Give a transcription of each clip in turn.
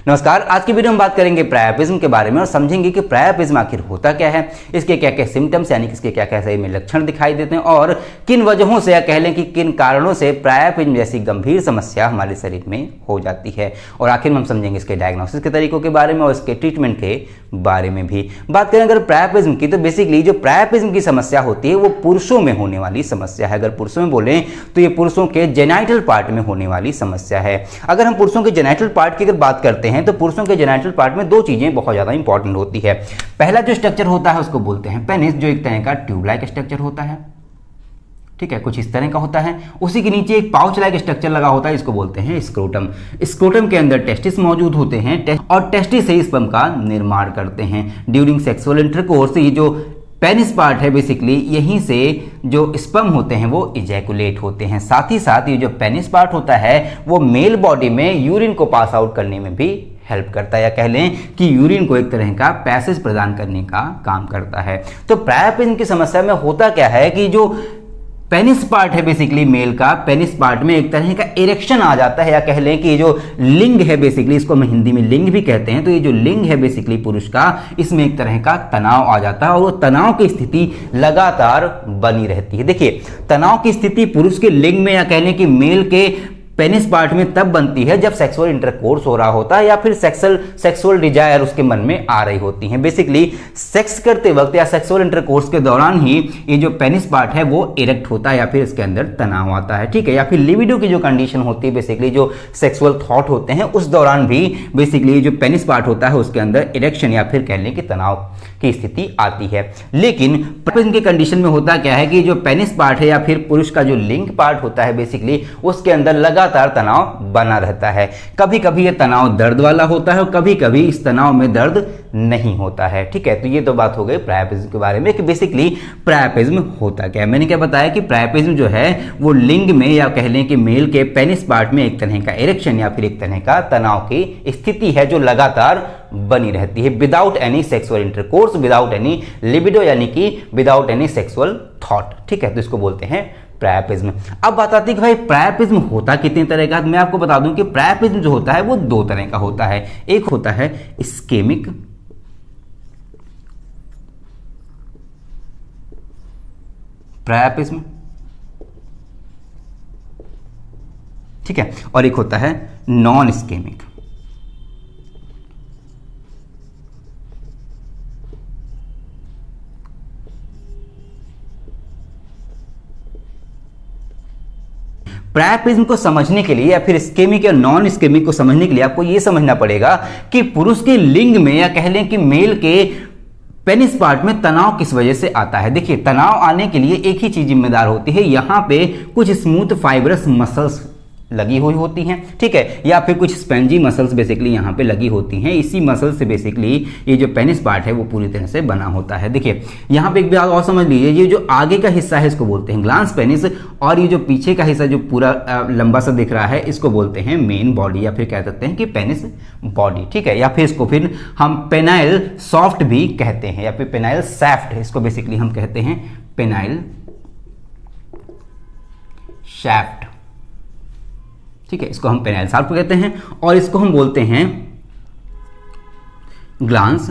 नमस्कार। आज की वीडियो में बात करेंगे प्रायोपिज्म के बारे में और समझेंगे कि प्रायोपिज्म आखिर होता क्या है, इसके क्या क्या सिम्टम्स यानी कि इसके क्या क्या सही में लक्षण दिखाई देते हैं और किन वजहों से या कह लें कि किन कारणों से प्रायोपिज्म जैसी गंभीर समस्या हमारे शरीर में हो जाती है। और आखिर में हम समझेंगे इसके डायग्नोसिस के तरीकों के बारे में और इसके ट्रीटमेंट के बारे में भी बात करें। अगर प्रायोपिज्म की, तो बेसिकली जो प्रायोपिज्म की समस्या होती है वो पुरुषों में होने वाली समस्या है। अगर पुरुषों में बोलें तो ये पुरुषों के जेनाइटल पार्ट में होने वाली समस्या है। अगर हम पुरुषों के जेनाइटल पार्ट की अगर बात करते हैं तो पुरुषों के जेनाइटल पार्ट में दो चीजें बहुत ज्यादा इंपॉर्टेंट होती है। पहला जो स्ट्रक्चर होता है उसको बोलते हैं पेनिस, जो एक तरह का ट्यूब लाइक स्ट्रक्चर होता है, ठीक है, कुछ इस तरह का होता है। उसी के नीचे एक पाउच लाइक स्ट्रक्चर लगा होता है, इसको बोलते हैं स्क्रोटम। स्क्रोटम के अंदर टेस्टिस मौजूद होते हैं और टेस्टिस से स्पर्म का निर्माण करते हैं। ड्यूरिंग सेक्सुअल इंटरकोर्स ये जो पेनिस पार्ट है बेसिकली यहीं से जो स्पर्म होते हैं वो इजैकुलेट होते हैं। साथ ही साथ ये जो पेनिस पार्ट होता है वो मेल बॉडी में यूरिन को पास आउट करने में भी हेल्प करता है, या कह लें कि यूरिन को एक तरह का पैसेज प्रदान करने का काम करता है। तो प्रायोपिज्म की समस्या में होता क्या है कि जो पेनिस पार्ट है बेसिकली मेल का, पेनिस पार्ट में एक तरह का इरेक्शन आ जाता है, या कह लें कि ये जो लिंग है बेसिकली, इसको हम हिंदी में लिंग भी कहते हैं, तो ये जो लिंग है बेसिकली पुरुष का, इसमें एक तरह का तनाव आ जाता है और वो तनाव की स्थिति लगातार बनी रहती है। देखिए, तनाव की स्थिति पुरुष के लिंग में या कह लें कि मेल के पेनिस पार्ट में तब बनती है जब सेक्सुअल इंटरकोर्स हो रहा होता है या फिर सेक्सुअल डिजायर उसके मन में आ रही होती है। बेसिकली सेक्स करते वक्त या सेक्सुअल इंटरकोर्स के दौरान ही ये जो पेनिस पार्ट है वो इरेक्ट होता है या फिर इसके अंदर तनाव आता है, ठीक है। या फिर लिबिडो की जो कंडीशन होती है, बेसिकली जो सेक्सुअल थॉट होते हैं उस दौरान भी बेसिकली जो पेनिस पार्ट होता है उसके अंदर इरेक्शन या फिर कह लें कि तनाव की स्थिति आती है। लेकिन प्रायोपिज्म की कंडीशन में होता क्या है कि जो पेनिस पार्ट है या फिर पुरुष का जो लिंग पार्ट होता है बेसिकली उसके अंदर लगातार तनाव बना रहता है। कभी कभी ये तनाव दर्द वाला होता है और कभी कभी इस तनाव में दर्द नहीं होता है, ठीक है। तो ये तो बात हो गई प्रायोपिज्म के बारे में कि बेसिकली प्रायोपिज्म होता क्या है। मैंने क्या बताया कि प्रायोपिज्म जो है वो लिंग में या कह लें कि मेल के पेनिस पार्ट में एक तरह का इरेक्शन या फिर एक तरह का तनाव की स्थिति है जो लगातार बनी रहती है without any sexual intercourse, without any libido यानी कि विदाउट एनी सेक्सुअल थॉट, ठीक है। तो इसको बोलते हैं प्रायोपिज्म। अब बात आती है कि भाई प्रायोपिज्म होता कितने तरह का। मैं आपको बता दूं कि प्रायोपिज्म जो होता है वो दो तरह का होता है। एक होता है इस्केमिक प्रायोपिज्म, ठीक है, और एक होता है नॉन इस्केमिक। प्रायोपिज्म को समझने के लिए या फिर इस्केमिक या नॉन इस्केमिक को समझने के लिए आपको यह समझना पड़ेगा कि पुरुष के लिंग में या कह लें कि मेल के पेनिस पार्ट में तनाव किस वजह से आता है। देखिए, तनाव आने के लिए एक ही चीज जिम्मेदार होती है, यहां पे कुछ स्मूथ फाइब्रस मसल्स लगी हुई होती हैं, ठीक है, या फिर कुछ स्पंजी मसल्स बेसिकली यहाँ पे लगी होती हैं। इसी मसल से बेसिकली ये जो पेनिस पार्ट है वो पूरी तरह से बना होता है। देखिए, यहाँ पे एक बात और समझ लीजिए, ये जो आगे का हिस्सा है इसको बोलते हैं ग्लांस पेनिस, और ये जो पीछे का हिस्सा जो पूरा लंबा सा दिख रहा है इसको बोलते हैं मेन बॉडी या फिर कह सकते हैं कि पेनिस बॉडी, ठीक है। या फिर इसको फिर हम पेनाइल सॉफ्ट भी कहते हैं या फिर पेनाइल सैफ्ट, इसको बेसिकली हम कहते हैं पेनाइल शैफ्ट, ठीक है। इसको हम पेनाइल शाफ्ट कहते हैं और इसको हम बोलते हैं ग्लांस,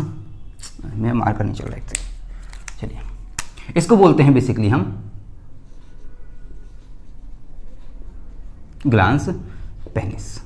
मैं मार्कर नहीं चल रहा है, चलिए, इसको बोलते हैं बेसिकली हम ग्लांस पेनिस,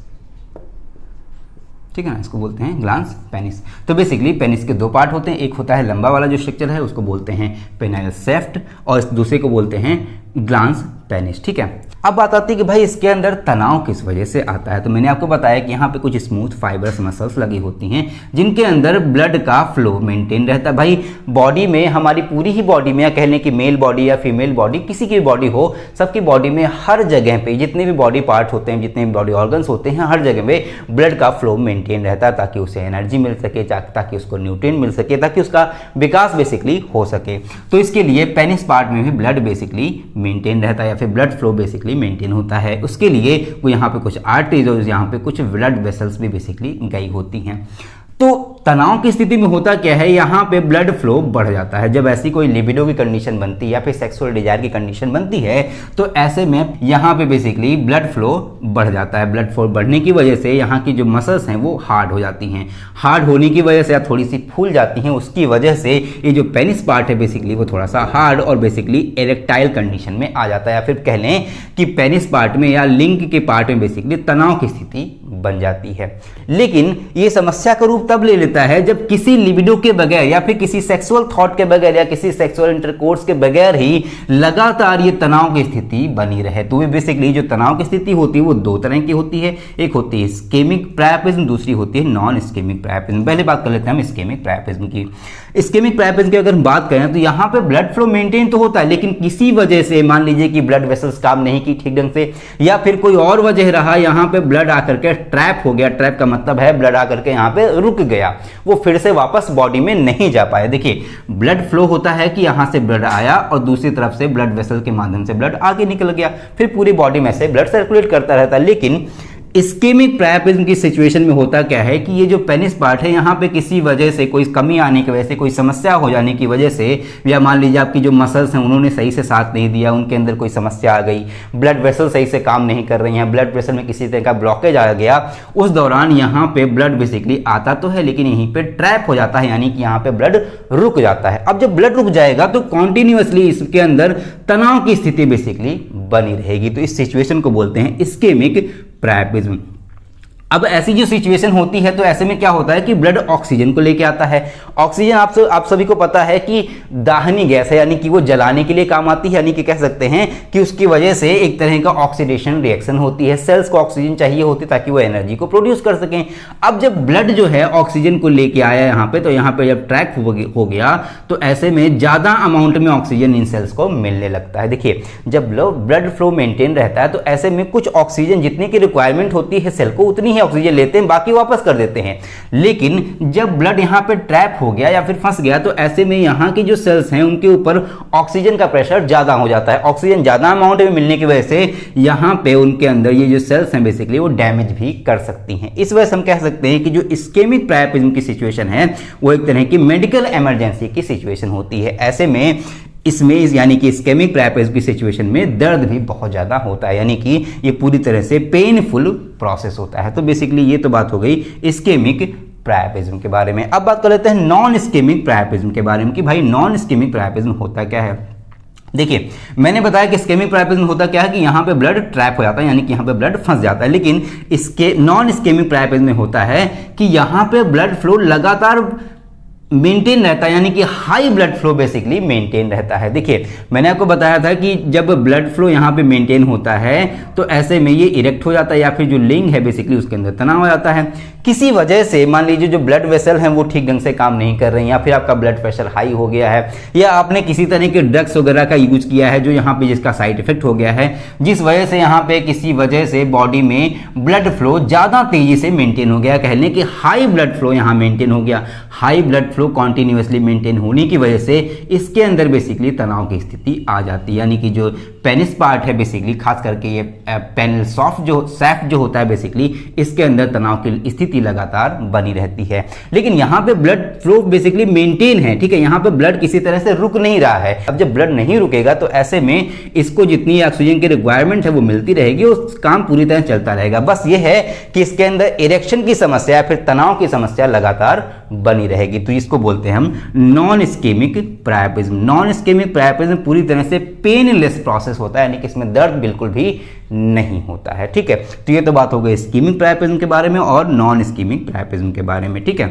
ठीक है ना, इसको बोलते हैं ग्लांस पेनिस। तो बेसिकली पेनिस के दो पार्ट होते हैं, एक होता है लंबा वाला जो स्ट्रक्चर है उसको बोलते हैं पेनाइल सैफ्ट और दूसरे को बोलते हैं ग्लांस पेनिस, ठीक है। अब बात आती है कि भाई इसके अंदर तनाव किस वजह से आता है। तो मैंने आपको बताया कि यहाँ पे कुछ स्मूथ फाइबरस मसल्स लगी होती हैं जिनके अंदर ब्लड का फ्लो मेंटेन रहता है। भाई बॉडी में, हमारी पूरी ही बॉडी में या कह लें कि मेल बॉडी या फीमेल बॉडी, किसी की भी बॉडी हो, सबकी बॉडी में हर जगह पे जितने भी बॉडी पार्ट होते हैं, जितने भी बॉडी ऑर्गन्स होते हैं, हर जगह में ब्लड का फ्लो मेंटेन रहता है ताकि उसे एनर्जी मिल सके, ताकि उसको न्यूट्रिएंट मिल सके, ताकि उसका विकास बेसिकली हो सके। तो इसके लिए पेनिस पार्ट में भी ब्लड बेसिकली मेंटेन रहता है या फिर ब्लड फ्लो बेसिकली मेंटेन होता है। उसके लिए वो यहाँ पे कुछ आर्टरीज और यहाँ पे कुछ ब्लड वेसल्स भी बेसिकली गई होती हैं। तो तनाव की स्थिति में होता क्या है, यहाँ पे ब्लड फ्लो बढ़ जाता है। जब ऐसी कोई लिबिडो की कंडीशन बनती है या फिर सेक्सुअल डिजायर की कंडीशन बनती है तो ऐसे में यहाँ पे बेसिकली ब्लड फ्लो बढ़ जाता है। ब्लड फ्लो बढ़ने की वजह से यहाँ की जो मसल्स हैं वो हार्ड हो जाती हैं। हार्ड होने की वजह से या थोड़ी सी फूल जाती हैं, उसकी वजह से ये जो पेनिस पार्ट है बेसिकली वो थोड़ा सा हार्ड और बेसिकली इरेक्टाइल कंडीशन में आ जाता है, या फिर कह लें कि पेनिस पार्ट में या लिंग के पार्ट में बेसिकली तनाव की स्थिति बन जाती है। लेकिन ये समस्या का रूप तब ले लेता है जब किसी लिबिडो के बगैर या फिर किसी सेक्सुअल थॉट के बगैर या किसी सेक्सुअल इंटरकोर्स के बगैर ही लगातार ये तनाव की स्थिति बनी रहे। तो ये बेसिकली जो तनाव की स्थिति होती है वो दो तरह की होती है, एक होती है इस्केमिक प्रायपिज्म, दूसरी होती है नॉन इस्केमिक प्रायपिज्म। पहले बात कर लेते हैं हम इस्केमिक प्रायपिज्म की। इस्केमिक प्रायपिज्म की अगर हम बात करें तो यहाँ पे ब्लड फ्लो मेंटेन तो होता है, लेकिन किसी वजह से मान लीजिए कि ब्लड वेसल्स काम नहीं की ठीक ढंग से या फिर कोई और वजह रहा, यहाँ पे ब्लड आकर के ट्रैप हो गया। ट्रैप का मतलब है ब्लड आकर के यहाँ पे रुक गया, वो फिर से वापस बॉडी में नहीं जा पाया। देखिए ब्लड फ्लो होता है कि यहाँ से ब्लड आया और दूसरी तरफ से ब्लड वेसल के माध्यम से ब्लड आगे निकल गया, फिर पूरी बॉडी में से ब्लड सर्कुलेट करता रहता है। लेकिन इस्केमिक प्रायपिज्म की सिचुएशन में होता क्या है कि ये जो पेनिस पार्ट है यहाँ पे किसी वजह से कोई कमी आने की वजह से, कोई समस्या हो जाने की वजह से, या मान लीजिए आपकी जो मसल्स हैं उन्होंने सही से साथ नहीं दिया, उनके अंदर कोई समस्या आ गई, ब्लड वेसल सही से काम नहीं कर रही हैं, ब्लड वेसल में किसी तरह का ब्लॉकेज आ गया, उस दौरान यहाँ पे ब्लड बेसिकली आता तो है लेकिन यहीं पे ट्रैप हो जाता है, यानी कि यहाँ पे ब्लड रुक जाता है। अब जब ब्लड रुक जाएगा तो कॉन्टिन्यूअसली इसके अंदर तनाव की स्थिति बेसिकली बनी रहेगी। तो इस सिचुएशन को बोलते हैं इस्केमिक प्रायपिज्म। अब ऐसी जो सिचुएशन होती है तो ऐसे में क्या होता है कि ब्लड ऑक्सीजन को लेके आता है। ऑक्सीजन आप सभी को पता है कि दाहिनी गैस है, यानी कि वो जलाने के लिए काम आती है, यानी कि कह सकते हैं कि उसकी वजह से एक तरह का ऑक्सीडेशन रिएक्शन होती है। सेल्स को ऑक्सीजन चाहिए होती ताकि वो एनर्जी को प्रोड्यूस कर सकें। अब जब ब्लड जो है ऑक्सीजन को लेके आया यहाँ पे, तो यहाँ पे जब ट्रैक हो गया तो ऐसे में ज्यादा अमाउंट में ऑक्सीजन इन सेल्स को मिलने लगता है। देखिए जब ब्लड फ्लो मेंटेन रहता है तो ऐसे में कुछ ऑक्सीजन जितनी की रिक्वायरमेंट होती है सेल को उतनी ही ऑक्सीजन लेते हैं, बाकी वापस कर देते हैं। लेकिन जब ब्लड यहाँ पे ट्रैप हो गया या फिर फंस गया तो ऐसे में यहाँ की जो सेल्स हैं उनके ऊपर ऑक्सीजन का प्रेशर ज्यादा हो जाता है। ऑक्सीजन ज्यादा अमाउंट में मिलने की वजह से यहाँ पे उनके अंदर ये जो सेल्स हैं बेसिकली वो डैमेज भी कर सकती हैं। इस वजह से हम कह सकते हैं कि जो इस्केमिक प्रायपिज्म की सिचुएशन है वो एक तरह की मेडिकल इमरजेंसी की सिचुएशन होती है। ऐसे में इसमें यानी कि इस्केमिक प्रायपिज्म की सिचुएशन में दर्द भी बहुत ज़्यादा होता है, यानी कि ये पूरी तरह से पेनफुल प्रोसेस होता है। तो बेसिकली ये तो बात हो गई इस्केमिक प्रायपिज्म के बारे में। अब बात कर लेते हैं नॉन इस्केमिक प्रायपिज्म के बारे में कि भाई नॉन इस्केमिक प्रायपिज्म होता क्या है। देखिए मैंने बताया कि इस्केमिक प्रायपिज्म होता क्या है कि यहाँ पे ब्लड ट्रैप हो जाता है, यानी कि यहाँ पे ब्लड फंस जाता है। लेकिन इसके नॉन इस्केमिक प्रायपिज्म में होता है कि यहाँ पे ब्लड फ्लो लगातार मेंटेन रहता है, यानी कि high blood flow basically maintain रहता है। देखिए मैंने आपको बताया था कि जब ब्लड फ्लो यहाँ पे मेंटेन होता है तो ऐसे में ये इरेक्ट हो जाता है या फिर जो लिंग है बेसिकली उसके अंदर तनाव हो जाता है। किसी वजह से मान लीजिए जो ब्लड वेसल हैं वो ठीक ढंग से काम नहीं कर रहे हैं, या फिर आपका ब्लड प्रेशर हाई हो गया है, या आपने किसी तरह के ड्रग्स वगैरह का यूज किया है जो यहाँ पे जिसका साइड इफेक्ट हो गया है, जिस वजह से यहाँ पे किसी वजह से बॉडी में ब्लड फ्लो ज़्यादा तेजी से मेंटेन हो गया, कह लें कि हाई ब्लड फ्लो यहाँ मेंटेन हो गया। High blood flow continuously maintain होने की वजह से इसके अंदर बेसिकली तनाव की स्थिति आ जाती है, यानी कि जो पेनिस पार्ट है बेसिकली खास करके ये पेनिल सैफ्ट जो होता है बेसिकली इसके अंदर तनाव की स्थिति लगातार बनी रहती है। लेकिन यहाँ पे ब्लड फ्लो बेसिकली मेंटेन है, ठीक है, यहाँ पे ब्लड किसी तरह से रुक नहीं रहा है। अब जब ब्लड नहीं रुकेगा तो ऐसे में इसको जितनी ऑक्सीजन की रिक्वायरमेंट है वो मिलती रहेगी और काम पूरी तरह चलता रहेगा। बस ये है कि इसके अंदर इरेक्शन की समस्या फिर तनाव की समस्या लगातार बनी रहेगी। तो इसको बोलते हैं हम नॉन इस्केमिक प्रायपिज्म। नॉन इस्केमिक प्रायपिज्म पूरी तरह से पेनलेस प्रोसेस होता है, यानी कि इसमें दर्द बिल्कुल भी नहीं होता है, ठीक है। तो ये तो बात हो गई इस्केमिक प्रायपिज्म के बारे में और नॉन इस्केमिक प्रायपिज्म के बारे में, ठीक है।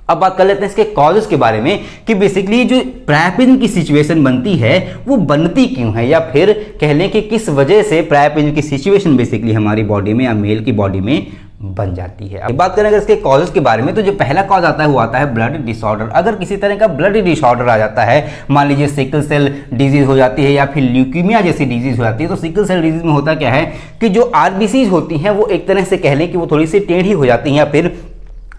अब बात कर लेते हैं इसके कॉजेस के बारे में कि बेसिकली जो प्रायपिज्म की सिचुएशन बनती है वो बनती क्यों है, या फिर कह लें कि किस वजह से प्रायपिज्म की सिचुएशन बेसिकली हमारी बॉडी में या मेल की बॉडी में बन जाती है। अब बात करें अगर इसके कॉजेस के बारे में तो जो पहला कॉज आता है वो आता है ब्लड डिसऑर्डर। अगर किसी तरह का ब्लड डिसऑर्डर आ जाता है, मान लीजिए सिकल सेल डिजीज हो जाती है या फिर ल्यूकीमिया जैसी डिजीज हो जाती है, तो सिकल सेल डिजीज में होता क्या है कि जो आरबीसीज होती हैं वो एक तरह से कह लें कि वो थोड़ी सी टेढ़ी हो जाती हैं या फिर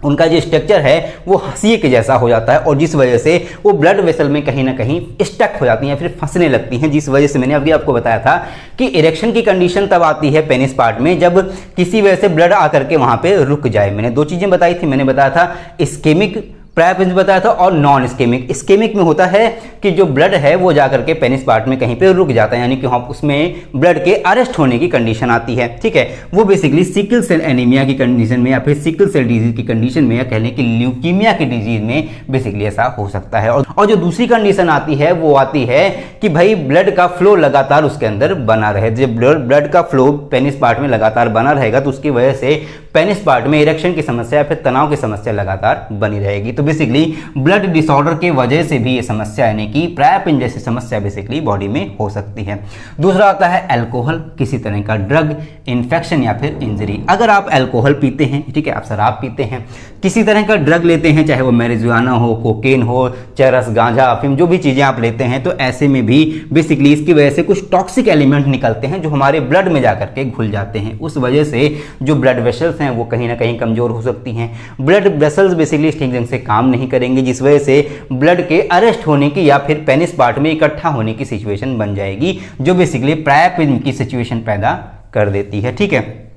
उनका जो स्ट्रक्चर है वो हंसिए के जैसा हो जाता है, और जिस वजह से वो ब्लड वेसल में कहीं ना कहीं स्टक हो जाती हैं, फिर फंसने लगती हैं, जिस वजह से मैंने अभी आपको बताया था कि इरेक्शन की कंडीशन तब आती है पेनिस पार्ट में जब किसी वजह से ब्लड आकर के वहाँ पे रुक जाए। मैंने दो चीज़ें बताई थी, मैंने बताया था इस्केमिक प्रायःपेनिस बताया था और नॉन इस्केमिक। इस्केमिक में होता है कि जो ब्लड है वो जाकर के पेनिस पार्ट में कहीं पे रुक जाता है, यानी कि वहाँ उसमें ब्लड के अरेस्ट होने की कंडीशन आती है, ठीक है। वो बेसिकली सिकल सेल एनीमिया की कंडीशन में या फिर सिकल सेल डिजीज की कंडीशन में या कह लें कि ल्यूकीमिया की डिजीज में बेसिकली ऐसा हो सकता है। और जो दूसरी कंडीशन आती है वो आती है कि भाई ब्लड का फ्लो लगातार उसके अंदर बना रहे। जब ब्लड का फ्लो पेनिस पार्ट में लगातार बना रहेगा तो उसकी वजह से पेनिस पार्ट में इरेक्शन की समस्या या फिर तनाव की समस्या लगातार बनी रहेगी। तो बेसिकली ब्लड डिसऑर्डर की वजह से भी ये समस्या यानी कि प्रायःपिंड जैसी समस्या बेसिकली बॉडी में हो सकती है। दूसरा आता है अल्कोहल, किसी तरह का ड्रग, इन्फेक्शन या फिर इंजरी। अगर आप अल्कोहल पीते हैं, ठीक है, आप शराब पीते हैं, किसी तरह का ड्रग लेते हैं, चाहे वो मैरिजुआना हो, कोकेन हो, चरस, गांजा, अफीम, जो भी चीज़ें आप लेते हैं, तो ऐसे में भी बेसिकली इसकी वजह से कुछ टॉक्सिक एलिमेंट निकलते हैं जो हमारे ब्लड में जाकर के घुल जाते हैं। उस वजह से जो ब्लड वेसल्स हैं वो कहीं ना कहीं कमजोर हो सकती हैं। ब्लड वेसल्स बेसिकली ठीक ढंग से काम नहीं करेंगे, जिस वजह से ब्लड के अरेस्ट होने की या फिर पेनिस पार्ट में इकट्ठा होने की सिचुएशन बन जाएगी, जो बेसिकली प्रायःपिंड की सिचुएशन पैदा कर देती है, ठीक है।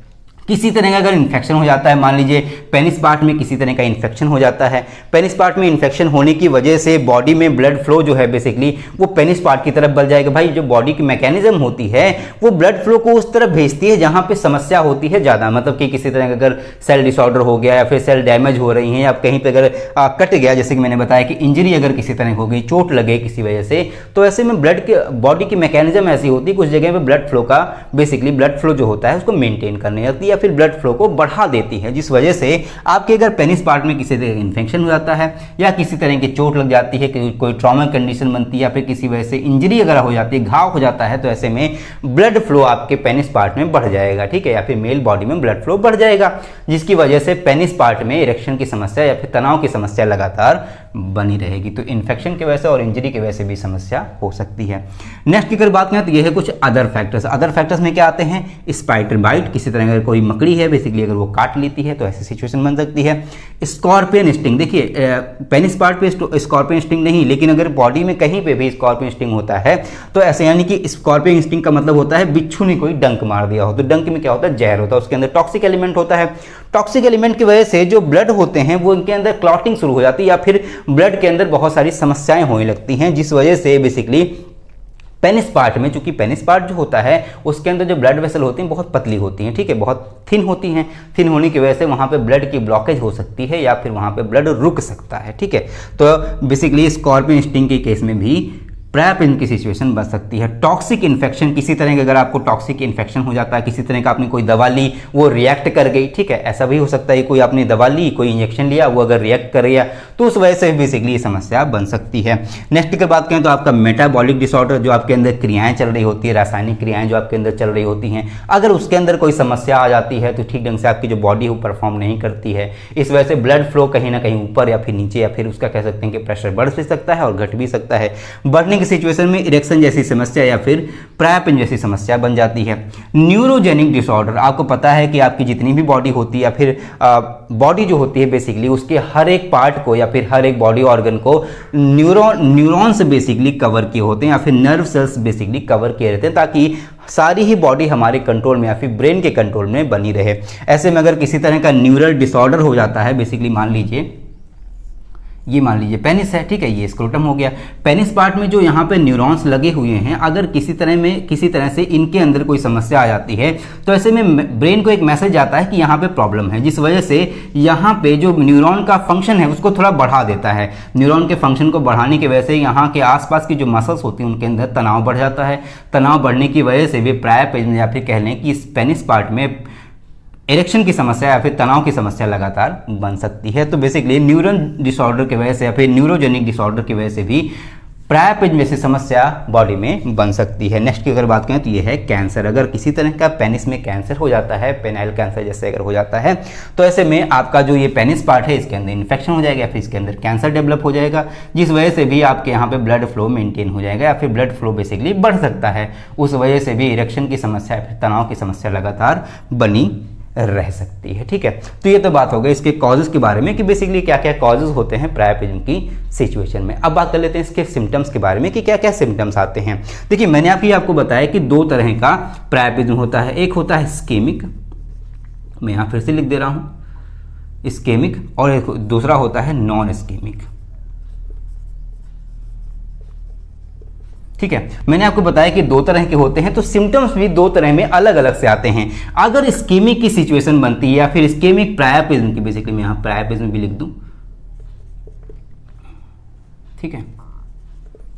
किसी तरह का अगर इन्फेक्शन हो जाता है, मान लीजिए पेनिस पार्ट में किसी तरह का इन्फेक्शन हो जाता है, पेनिस पार्ट में इन्फेक्शन होने की वजह से बॉडी में ब्लड फ्लो जो है बेसिकली वो पेनिस पार्ट की तरफ बढ़ जाएगा। भाई जो बॉडी की मैकेनिज्म होती है वो ब्लड फ्लो को उस तरफ भेजती है जहाँ पे समस्या होती है ज़्यादा, मतलब कि किसी तरह का अगर सेल डिसऑर्डर हो गया या फिर सेल डैमेज हो रही हैं या कहीं पर अगर कट गया, जैसे कि मैंने बताया कि इंजरी अगर किसी तरह हो गई, चोट लगे किसी वजह से, तो ऐसे में ब्लड के बॉडी की मैकेनिज्म ऐसी होती है कुछ जगह पर ब्लड फ्लो का बेसिकली ब्लड फ्लो जो होता है उसको मेंटेन करने जाती है या फिर ब्लड फ्लो को बढ़ा देती है, जिस वजह से आपके अगर पेनिस पार्ट में किसी तरह का इन्फेक्शन हो जाता है या किसी तरह की चोट लग जाती है, कोई ट्रॉमा कंडीशन बनती है या फिर किसी वजह से इंजरी अगर हो जाती है, घाव हो जाता है, तो ऐसे में ब्लड फ्लो आपके पेनिस पार्ट में बढ़ जाएगा, ठीक है, या फिर मेल बॉडी में ब्लड फ्लो बढ़ जाएगा, जिसकी वजह से पेनिस पार्ट में इरेक्शन की समस्या या फिर तनाव की समस्या लगातार बनी रहेगी। तो इन्फेक्शन की वजह से और इंजरी की वजह से भी समस्या हो सकती है। नेक्स्ट की अगर बात करें तो ये है कुछ अदर फैक्टर्स। अदर फैक्टर्स में क्या आते हैं? स्पाइडर बाइट, किसी तरह अगर कोई मकड़ी है बेसिकली अगर वो काट लेती है तो ऐसी सिचुएशन बन सकती है। स्कॉर्पियन स्टिंग, देखिए पेनिस पार्ट पे स्कॉर्पियन स्टिंग नहीं, लेकिन अगर बॉडी में कहीं पे भी स्कॉर्पियन स्टिंग होता है तो ऐसे, यानी कि स्कॉर्पियन स्टिंग का मतलब होता है बिच्छू ने कोई डंक मार दिया हो, तो डंक में क्या होता है? जहर होता है, उसके अंदर टॉक्सिक एलिमेंट होता है। टॉक्सिक एलिमेंट की वजह से जो ब्लड होते हैं वो इनके अंदर क्लॉटिंग शुरू हो जाती है या फिर ब्लड के अंदर बहुत सारी समस्याएं होने लगती हैं, जिस वजह से बेसिकली पेनिस पार्ट में, चूंकि पेनिस पार्ट जो होता है उसके अंदर जो ब्लड वेसल होती हैं बहुत पतली होती हैं, ठीक है, बहुत थिन होती हैं। थिन होने की वजह से वहाँ पे ब्लड की ब्लॉकेज हो सकती है या फिर वहाँ पे ब्लड रुक सकता है, ठीक है। तो बेसिकली स्कॉर्पियन स्टिंग के केस में भी प्रायःपिंड की सिचुएशन बन सकती है। टॉक्सिक इन्फेक्शन, किसी तरह का अगर आपको टॉक्सिक इन्फेक्शन हो जाता है, किसी तरह का आपने कोई दवा ली वो रिएक्ट कर गई, ठीक है, ऐसा भी हो सकता है। कोई आपने दवा ली, कोई इंजेक्शन लिया, वो अगर रिएक्ट कर गया तो उस वजह से बेसिकली ये समस्या बन सकती है। नेक्स्ट की बात करें तो आपका मेटाबॉलिक डिसऑर्डर, जो आपके अंदर क्रियाएं चल रही होती है, रासायनिक क्रियाएं जो आपके अंदर चल रही होती हैं, अगर उसके अंदर कोई समस्या आ जाती है तो ठीक ढंग से आपकी जो बॉडी है वो परफॉर्म नहीं करती है। इस वजह से ब्लड फ्लो कहीं ना कहीं ऊपर या फिर नीचे या फिर उसका कह सकते हैं कि प्रेशर बढ़ भी सकता है और घट भी सकता है। बढ़ने की सिचुएशन में इरेक्शन जैसी समस्या या फिर प्रायःपिंड जैसी समस्या बन जाती है। न्यूरोजेनिक डिसऑर्डर, आपको पता है कि आपकी जितनी भी बॉडी होती है या फिर बॉडी जो होती है बेसिकली उसके हर एक पार्ट को या फिर हर एक बॉडी ऑर्गन को न्यूरॉन्स बेसिकली कवर किए होते हैं या फिर नर्व सेल्स बेसिकली कवर किए रहते हैं, ताकि सारी ही बॉडी हमारे कंट्रोल में या फिर ब्रेन के कंट्रोल में बनी रहे। ऐसे में अगर किसी तरह का न्यूरल डिसऑर्डर हो जाता है, बेसिकली मान लीजिए पेनिस है, ठीक है, ये स्क्रोटम हो गया। पेनिस पार्ट में जो यहाँ पे न्यूरॉन्स लगे हुए हैं, अगर किसी तरह से इनके अंदर कोई समस्या आ जाती है तो ऐसे में ब्रेन को एक मैसेज आता है कि यहाँ पे प्रॉब्लम है, जिस वजह से यहाँ पे जो न्यूरॉन का फंक्शन है उसको थोड़ा बढ़ा देता है। न्यूरॉन के फंक्शन को बढ़ाने की वजह से यहाँ के आसपास की जो मसल्स होती हैं उनके अंदर तनाव बढ़ जाता है। तनाव बढ़ने की वजह से भी प्रायःपिंड या फिर कह लें कि इस पेनिस पार्ट में इरेक्शन की समस्या या फिर तनाव की समस्या लगातार बन सकती है। तो बेसिकली न्यूरल डिसऑर्डर की वजह से या फिर न्यूरोजेनिक डिसऑर्डर की वजह से भी प्रायःपिंड जैसी समस्या बॉडी में बन सकती है। नेक्स्ट की अगर बात करें तो ये है कैंसर। अगर किसी तरह का पेनिस में कैंसर हो जाता है, पेनाइल कैंसर जैसे अगर हो जाता है, तो ऐसे में आपका जो ये पेनिस पार्ट है इसके अंदर इन्फेक्शन हो जाएगा, फिर इसके अंदर कैंसर डेवलप हो जाएगा, जिस वजह से भी आपके यहाँ पे ब्लड फ्लो मेंटेन हो जाएगा या फिर ब्लड फ्लो बेसिकली बढ़ सकता है। उस वजह से भी इरेक्शन की समस्या या फिर तनाव की समस्या लगातार बनी रह सकती है। ठीक है, तो ये तो बात हो गई इसके कॉजेज के बारे में कि बेसिकली क्या क्या कॉजेज होते हैं प्रायोपिज्म की सिचुएशन में। अब बात कर लेते हैं इसके सिम्टम्स के बारे में कि क्या क्या सिम्टम्स आते हैं। देखिए, मैंने आपको बताया कि दो तरह का प्रायोपिज्म होता है, एक होता है इस्केमिक, मैं यहाँ फिर से लिख दे रहा हूँ इस्केमिक, और एक दूसरा होता है नॉन इस्केमिक। ठीक है, मैंने आपको बताया कि दो तरह के होते हैं, तो सिम्टम्स भी दो तरह में अलग अलग से आते हैं। अगर इस्केमिक की सिचुएशन बनती है या फिर इस्केमिक प्रायोपिज्म की, बेसिकली मैं यहां प्रायोपिज्म भी लिख दूं। ठीक है,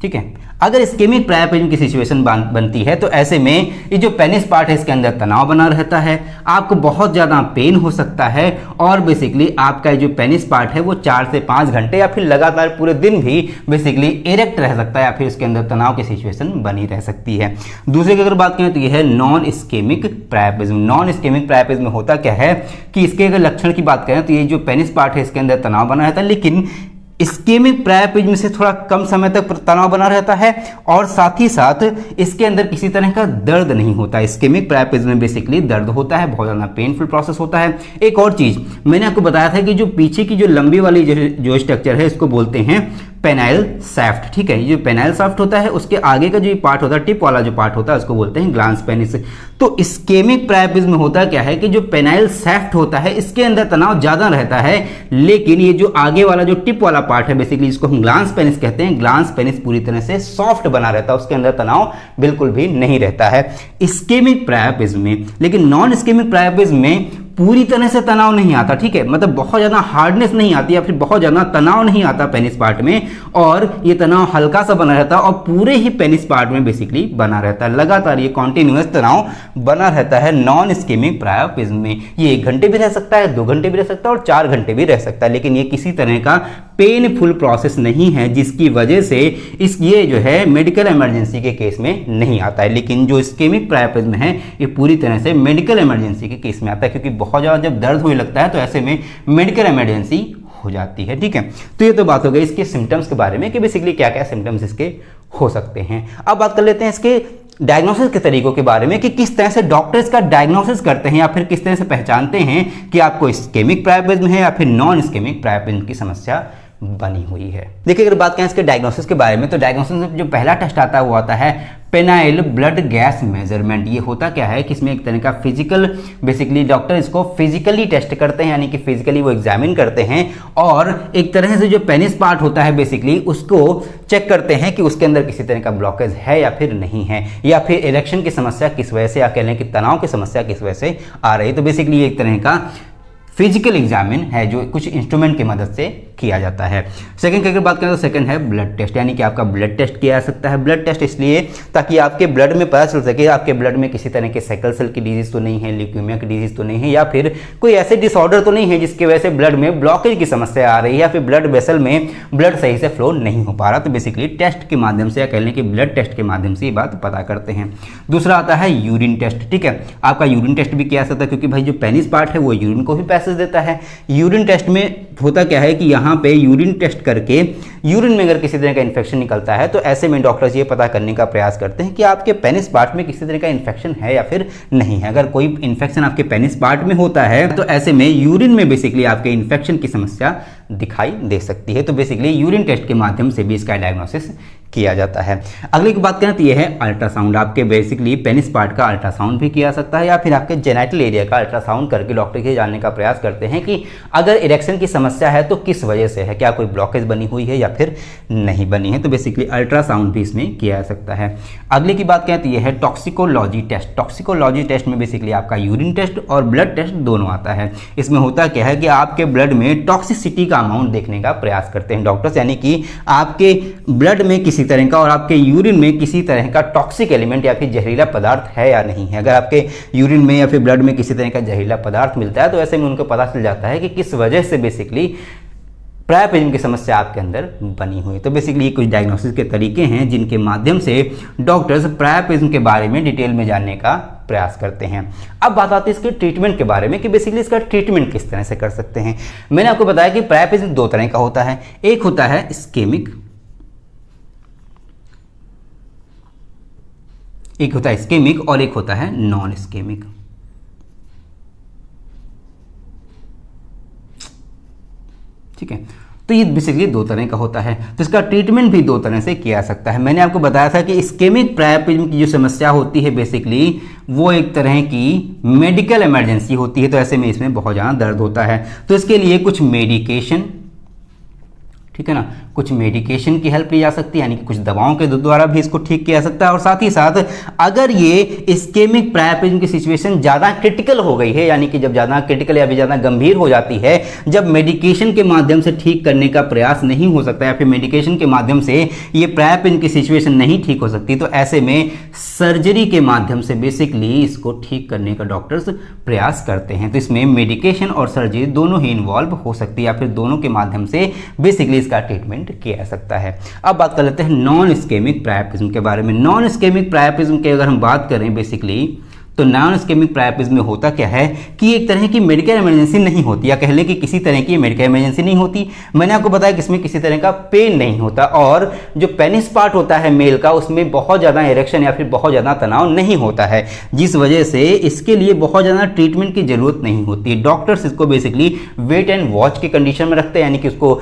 ठीक है, अगर इस्केमिक प्रायोपिज्म की सिचुएशन बनती है तो ऐसे में ये जो पेनिस पार्ट है इसके अंदर तनाव बना रहता है, आपको बहुत ज़्यादा पेन हो सकता है, और बेसिकली आपका जो पेनिस पार्ट है वो 4 से 5 घंटे या फिर लगातार पूरे दिन भी बेसिकली इरेक्ट रह सकता है, या फिर इसके अंदर तनाव की सिचुएशन बनी रह सकती है। दूसरे की अगर बात करें तो ये है नॉन इस्केमिक प्रायोपिज्म। नॉन इस्केमिक प्रायोपिज्म में होता क्या है कि इसके अगर लक्षण की बात करें तो ये जो पेनिस पार्ट है इसके अंदर तनाव बना रहता है, लेकिन इस्केमिक प्रायोपिज्म से थोड़ा कम समय तक तनाव बना रहता है, और साथ ही साथ इसके अंदर किसी तरह का दर्द नहीं होता। इस्केमिक प्रायोपिज्म में बेसिकली दर्द होता है, बहुत ज़्यादा पेनफुल प्रोसेस होता है। एक और चीज़ मैंने आपको बताया था कि जो पीछे की जो लंबी वाली जो स्ट्रक्चर है इसको बोलते हैं पेनाइल शाफ्ट। ठीक है, ये जो पेनाइल शाफ्ट होता है उसके आगे का जो पार्ट होता है, टिप वाला जो पार्ट होता है उसको बोलते हैं ग्लांस पेनिस। तो इस्केमिक प्रायोपिज्म में होता क्या है कि जो पेनाइल शाफ्ट होता है इसके अंदर तनाव ज़्यादा रहता है, लेकिन ये जो आगे वाला जो टिप वाला पार्ट है बेसिकली इसको हम ग्लांस पेनिस कहते हैं, ग्लांस पेनिस पूरी तरह से सॉफ्ट बना रहता है, उसके अंदर तनाव बिल्कुल भी नहीं रहता है इस्केमिक प्रायोपिज्म में। लेकिन नॉन इस्केमिक प्रायोपिज्म में पूरी तरह से तनाव नहीं आता। ठीक है, मतलब बहुत ज़्यादा हार्डनेस नहीं आती या फिर बहुत ज़्यादा तनाव नहीं आता पेनिस पार्ट में, और ये तनाव हल्का सा बना रहता है और पूरे ही पेनिस पार्ट में बेसिकली बना रहता है, लगातार ये कॉन्टिन्यूअस तनाव बना रहता है नॉन इस्केमिक प्रायोपिज्म में। ये 1 घंटे भी रह सकता है, 2 घंटे भी रह सकता है और 4 घंटे भी रह सकता है, लेकिन ये किसी तरह का पेनफुल प्रोसेस नहीं है जिसकी वजह से ये जो है मेडिकल इमरजेंसी के केस में नहीं आता है। लेकिन जो इस्केमिक प्रायोपिज्म है ये पूरी तरह से मेडिकल इमरजेंसी के केस में आता है, क्योंकि बहुत ज़्यादा जब दर्द होने लगता है तो ऐसे में मेडिकल इमरजेंसी हो जाती है। ठीक है, तो ये तो बात हो गई इसके सिम्टम्स के बारे में कि बेसिकली क्या क्या सिम्टम्स इसके हो सकते हैं। अब बात कर लेते हैं इसके डायग्नोसिस के तरीकों के बारे में कि किस तरह से डॉक्टर इसका डायग्नोसिस करते हैं या फिर किस तरह से पहचानते हैं कि आपको इस्केमिक प्रायोपिज्म है या फिर नॉन इस्केमिक प्रायोपिज्म की समस्या बनी हुई है। देखिए, अगर बात करें इसके डायग्नोसिस के बारे में तो डायग्नोसिस में जो पहला टेस्ट आता है वो आता है पेनाइल ब्लड गैस मेजरमेंट। ये होता क्या है कि इसमें एक तरह का फिजिकल, बेसिकली डॉक्टर इसको फिजिकली टेस्ट करते हैं, यानी कि फिजिकली वो एग्जामिन करते हैं और एक तरह से जो पेनिस पार्ट होता है बेसिकली उसको चेक करते हैं कि उसके अंदर किसी तरह का ब्लॉकेज है या फिर नहीं है, या फिर इरेक्शन की समस्या किस वजह से, या कह लें कि तनाव की समस्या किस वजह से आ रही है। तो बेसिकली एक तरह का फिजिकल एग्जामिन है जो कुछ इंस्ट्रूमेंट की मदद से किया जाता है। सेकंड की अगर बात करें तो सेकंड है ब्लड टेस्ट, यानी कि आपका ब्लड टेस्ट किया जा सकता है। ब्लड टेस्ट इसलिए ताकि आपके ब्लड में पता चल सके आपके ब्लड में किसी तरह के सिकल सेल की डिजीज तो नहीं है, ल्यूकेमिया की डिजीज तो नहीं है, या फिर कोई ऐसे डिसऑर्डर तो नहीं है जिसकी वजह से ब्लड में ब्लॉकेज की समस्या आ रही है, या फिर ब्लड वेसल में ब्लड सही से फ्लो नहीं हो पा रहा। तो बेसिकली टेस्ट के माध्यम से या कह लें कि ब्लड टेस्ट के माध्यम से ये बात पता करते हैं। दूसरा आता है यूरिन टेस्ट। ठीक है, आपका यूरिन टेस्ट भी किया जा सकता है, क्योंकि भाई जो पेनिस पार्ट है वो यूरिन को भी पैसेज देता है। यूरिन टेस्ट में होता क्या है कि यहाँ पे यूरिन टेस्ट करके यूरिन में अगर किसी तरह का इन्फेक्शन निकलता है तो ऐसे में डॉक्टर्स ये पता करने का प्रयास करते हैं कि आपके पेनिस पार्ट में किसी तरह का इन्फेक्शन है या फिर नहीं है। अगर कोई इन्फेक्शन आपके पेनिस पार्ट में होता है तो ऐसे में यूरिन में बेसिकली आपके इन्फेक्शन की समस्या दिखाई दे सकती है। तो बेसिकली यूरिन टेस्ट के माध्यम से भी इसका डायग्नोसिस किया जाता है। अगली की बात करें तो यह है अल्ट्रासाउंड। आपके बेसिकली पेनिस पार्ट का अल्ट्रासाउंड भी किया जा सकता है, या फिर आपके जेनाइटल एरिया का अल्ट्रासाउंड करके डॉक्टर ये जानने का प्रयास करते हैं कि अगर इरेक्शन की समस्या है तो किस वजह से है, क्या कोई ब्लॉकेज बनी हुई है या फिर नहीं बनी है। तो बेसिकली अल्ट्रासाउंड भी इसमें किया जा सकता है। अगली की बात करें तो यह है टॉक्सिकोलॉजी टेस्ट। टॉक्सिकोलॉजी टेस्ट में बेसिकली आपका यूरिन टेस्ट और ब्लड टेस्ट दोनों आता है। इसमें होता क्या है कि आपके ब्लड में टॉक्सिसिटी का अमाउंट देखने का प्रयास करते हैं डॉक्टर्स, यानी कि आपके ब्लड में किसी तरह का और आपके यूरिन में किसी तरह का टॉक्सिक एलिमेंट या फिर जहरीला पदार्थ है या नहीं है। अगर आपके यूरिन में या फिर ब्लड में किसी तरह का जहरीला पदार्थ मिलता है तो ऐसे में उनको पता चल जाता है कि किस वजह से बेसिकली प्रायोपिज्म की समस्या आपके अंदर बनी हुई। तो बेसिकली ये कुछ डायग्नोसिस के तरीके हैं जिनके माध्यम से डॉक्टर्स प्रायोपिज्म के बारे में डिटेल में जानने का प्रयास करते हैं। अब बात आती है इसके ट्रीटमेंट के बारे में कि बेसिकली इसका ट्रीटमेंट किस तरह से कर सकते हैं। मैंने आपको बताया कि प्रायोपिज्म दो तरह का होता है, एक होता है इस्केमिक, एक होता है इस्केमिक और एक होता है नॉन इस्केमिक। ठीक है। तो ये बेसिकली 2 तरह का होता है। तो इसका ट्रीटमेंट भी 2 तरह से किया जा सकता है। मैंने आपको बताया था कि इस्केमिक प्रायप्रिज्म की जो समस्या होती है बेसिकली वो एक तरह की मेडिकल इमरजेंसी होती है। तो ऐसे में इसमें बहुत ज़्यादा दर्द होता है। तो इसके लिए कुछ मेडिकेशन, ठीक है ना, कुछ मेडिकेशन की हेल्प ली जा सकती है, यानी कि कुछ दवाओं के द्वारा भी इसको ठीक किया जा सकता है। और साथ ही साथ अगर ये इस्केमिक प्रायप्रिज्म की सिचुएशन ज़्यादा क्रिटिकल हो गई है, यानी कि जब ज़्यादा क्रिटिकल या फिर ज़्यादा गंभीर हो जाती है, जब मेडिकेशन के माध्यम से ठीक करने का प्रयास नहीं हो सकता या फिर मेडिकेशन के माध्यम से ये प्रायप्रिज्म की सिचुएशन नहीं ठीक हो सकती, तो ऐसे में सर्जरी के माध्यम से बेसिकली इसको ठीक करने का डॉक्टर्स प्रयास करते हैं। तो इसमें मेडिकेशन और सर्जरी दोनों ही इन्वॉल्व हो सकती है या फिर दोनों के माध्यम से बेसिकली इसका ट्रीटमेंट किया जा सकता है। अब बात कर लेते हैं नॉन इस्केमिक प्रायप्रिज्म के बारे में। नॉन इस्केमिक प्रायप्रिज्म की अगर हम बात करें बेसिकली, तो नॉन इस्केमिक प्रायप्रिज्म में होता क्या है कि एक तरह की मेडिकल इमरजेंसी नहीं होती, या कह लें कि किसी तरह की मेडिकल इमरजेंसी नहीं होती। मैंने आपको बताया कि इसमें किसी तरह का पेन नहीं होता, और जो पेनिस पार्ट होता है मेल का, उसमें बहुत ज़्यादा इरेक्शन या फिर बहुत ज़्यादा तनाव नहीं होता है, जिस वजह से इसके लिए बहुत ज़्यादा ट्रीटमेंट की ज़रूरत नहीं होती। डॉक्टर्स इसको बेसिकली वेट एंड वॉच की कंडीशन में रखते हैं, यानी कि उसको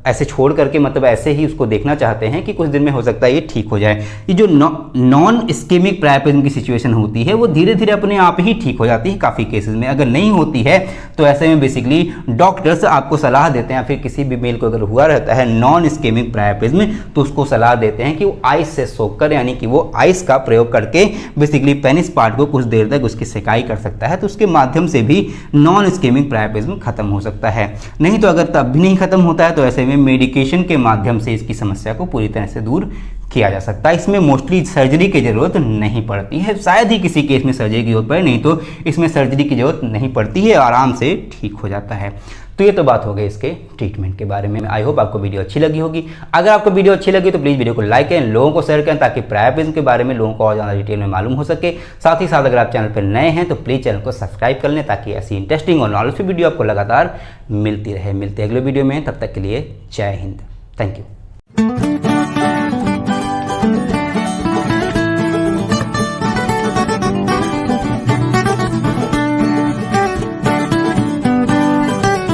ऐसे छोड़ करके, मतलब ऐसे ही उसको देखना चाहते हैं कि कुछ दिन में हो सकता है ये ठीक हो जाए। ये जो नॉन इस्केमिक प्रायप्रिज्म की सिचुएशन होती है वो धीरे धीरे अपने आप ही ठीक हो जाती है काफ़ी केसेस में। अगर नहीं होती है तो ऐसे में बेसिकली डॉक्टर्स आपको सलाह देते हैं, फिर किसी भी मेल को अगर हुआ रहता है नॉन इस्केमिक प्रायप्रिज्म, तो उसको सलाह देते हैं कि वो आइस से सोख कर, यानी कि वो आइस का प्रयोग करके बेसिकली पेनिस पार्ट को कुछ देर तक उसकी सिकाई कर सकता है। तो उसके माध्यम से भी नॉन इस्केमिक प्रायप्रिज्म खत्म हो सकता है। नहीं तो अगर तब भी नहीं खत्म होता है तो ऐसे में मेडिकेशन के माध्यम से इसकी समस्या को पूरी तरह से दूर किया जा सकता है। इसमें मोस्टली सर्जरी की जरूरत नहीं पड़ती है, शायद ही किसी केस में सर्जरी की जरूरत पड़े, नहीं तो इसमें सर्जरी की जरूरत नहीं पड़ती है, आराम से ठीक हो जाता है। तो ये तो बात हो गई इसके ट्रीटमेंट के बारे में। आई होप आपको वीडियो अच्छी लगी होगी। अगर आपको वीडियो अच्छी लगी तो प्लीज़ वीडियो को लाइक करें, लोगों को शेयर करें, ताकि प्रायप्रिज्म के बारे में लोगों को और ज़्यादा डिटेल में मालूम हो सके। साथ ही साथ अगर आप चैनल पर नए हैं तो प्लीज़ चैनल को सब्सक्राइब कर लें, ताकि ऐसी इंटरेस्टिंग और नॉलेजफुल वीडियो आपको लगातार मिलती रहे। मिलते हैं अगले वीडियो में, तब तक के लिए जय हिंद। Thank you.